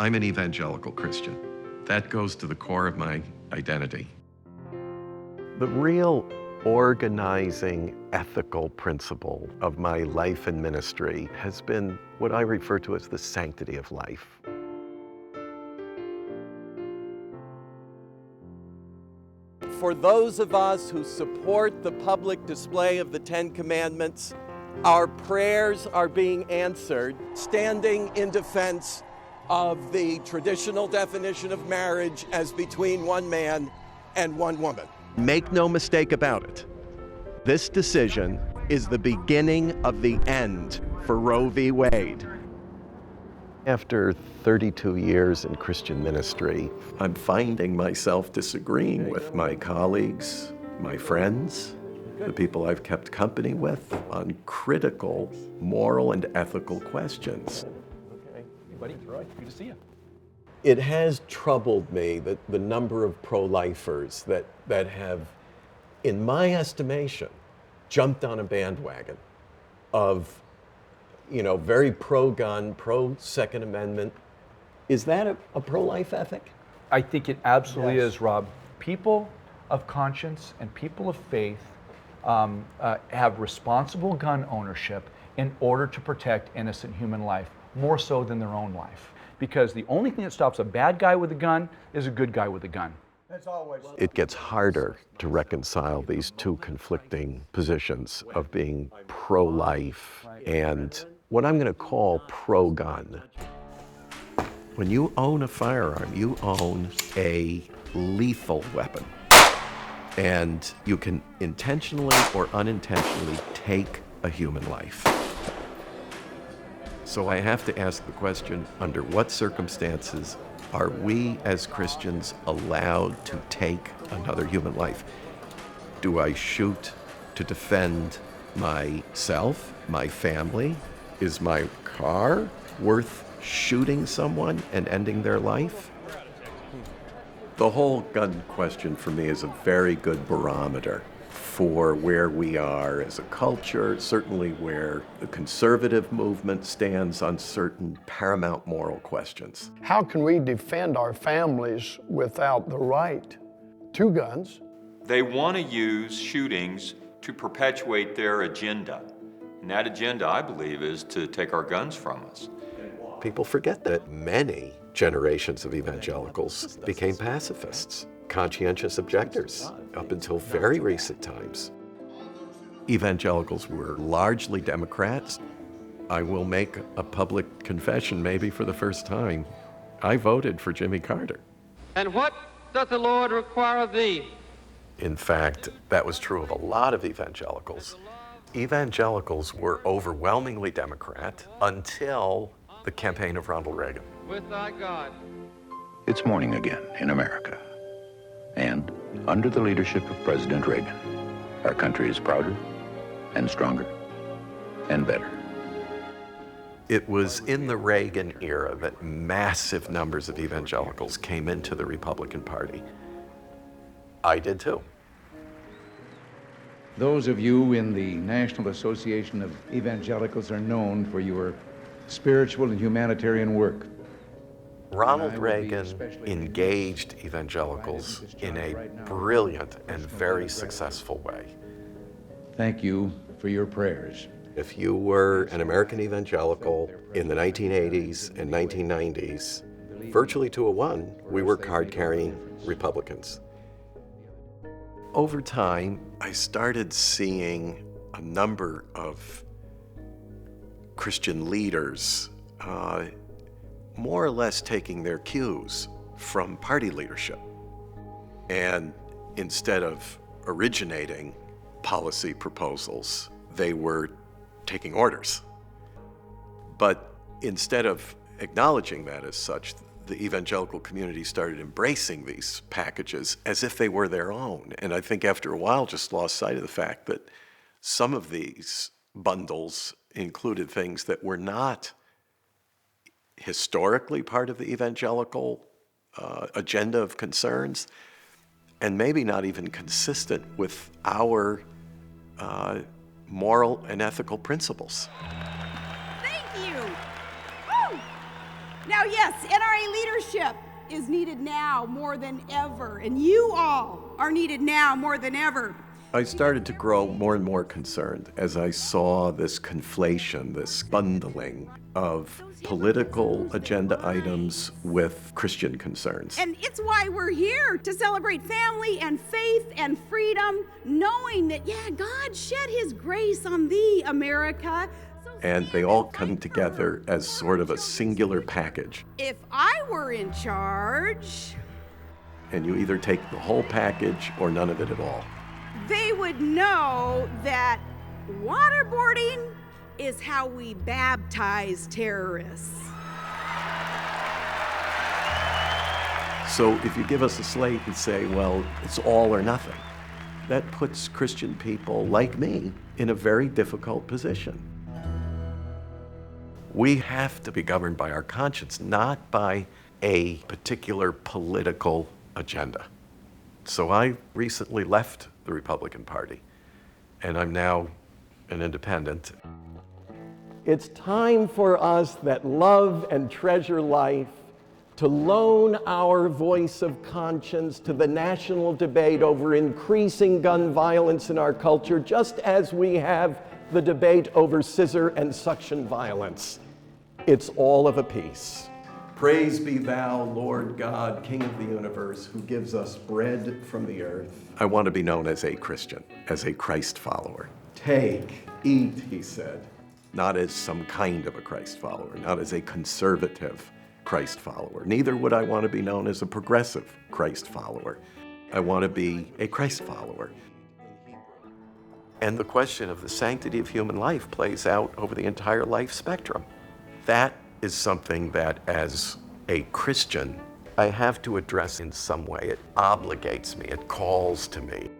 I'm an evangelical Christian. That goes to the core of my identity. The real organizing ethical principle of my life and ministry has been what I refer to as the sanctity of life. For those of us who support the public display of the Ten Commandments, our prayers are being answered, standing in defense of the traditional definition of marriage as between one man and one woman. Make no mistake about it. This decision is the beginning of the end for Roe v. Wade. After 32 years in Christian ministry, I'm finding myself disagreeing with my colleagues, my friends, the people I've kept company with on critical moral and ethical questions. Okay. Hey, buddy. Roy, good to see you. It has troubled me that the number of pro-lifers that have, in my estimation, jumped on a bandwagon of very pro-gun, pro-Second Amendment. Is that a pro-life ethic? I think it absolutely is, Rob. People of conscience and people of faith have responsible gun ownership in order to protect innocent human life, more so than their own life. Because the only thing that stops a bad guy with a gun is a good guy with a gun. It gets harder to reconcile these two conflicting positions of being pro-life and what I'm going to call pro-gun. When you own a firearm, you own a lethal weapon. And you can intentionally or unintentionally take a human life. So I have to ask the question, under what circumstances are we as Christians allowed to take another human life? Do I shoot to defend myself, my family? Is my car worth shooting someone and ending their life? The whole gun question for me is a very good barometer for where we are as a culture, certainly where the conservative movement stands on certain paramount moral questions. How can we defend our families without the right to guns? They want to use shootings to perpetuate their agenda. And that agenda, I believe, is to take our guns from us. People forget that many generations of evangelicals became pacifists, conscientious objectors, up until very recent times. Evangelicals were largely Democrats. I will make a public confession, maybe for the first time. I voted for Jimmy Carter. And what doth the Lord require of thee? In fact, that was true of a lot of evangelicals. Evangelicals were overwhelmingly Democrat until the campaign of Ronald Reagan. With thy God. It's morning again in America. And under the leadership of President Reagan, our country is prouder and stronger and better. It was in the Reagan era that massive numbers of evangelicals came into the Republican Party. I did too. Those of you in the National Association of Evangelicals are known for your spiritual and humanitarian work. Ronald Reagan engaged evangelicals in a brilliant and very successful way. Thank you for your prayers. If you were an American evangelical in the 1980s and 1990s, virtually to a one, we were card-carrying Republicans. Over time, I started seeing a number of Christian leaders more or less taking their cues from party leadership. And instead of originating policy proposals, they were taking orders. But instead of acknowledging that as such, the evangelical community started embracing these packages as if they were their own. And I think after a while just lost sight of the fact that some of these bundles included things that were not historically part of the evangelical agenda of concerns, and maybe not even consistent with our moral and ethical principles. Thank you! Woo! Now, yes, NRA leadership is needed now more than ever, and you all are needed now more than ever. I started to grow more and more concerned as I saw this conflation, this bundling of political agenda items with Christian concerns. And it's why we're here, to celebrate family and faith and freedom, knowing that, yeah, God shed his grace on thee, America. And they all come together as sort of a singular package. If I were in charge, And you either take the whole package or none of it at all. they would know that waterboarding is how we baptize terrorists. So if you give us a slate and say, well, it's all or nothing, that puts Christian people like me in a very difficult position. We have to be governed by our conscience, not by a particular political agenda. So I recently left the Republican Party, and I'm now an independent. It's time for us that love and treasure life to loan our voice of conscience to the national debate over increasing gun violence in our culture, just as we have the debate over scissor and suction violence. It's all of a piece. Praise be thou, Lord God, King of the universe, who gives us bread from the earth. I want to be known as a Christian, as a Christ follower. Take, eat, he said. Not as some kind of a Christ follower, not as a conservative Christ follower. Neither would I want to be known as a progressive Christ follower. I want to be a Christ follower. And the question of the sanctity of human life plays out over the entire life spectrum. That is something that, as a Christian, I have to address in some way. It obligates me, it calls to me.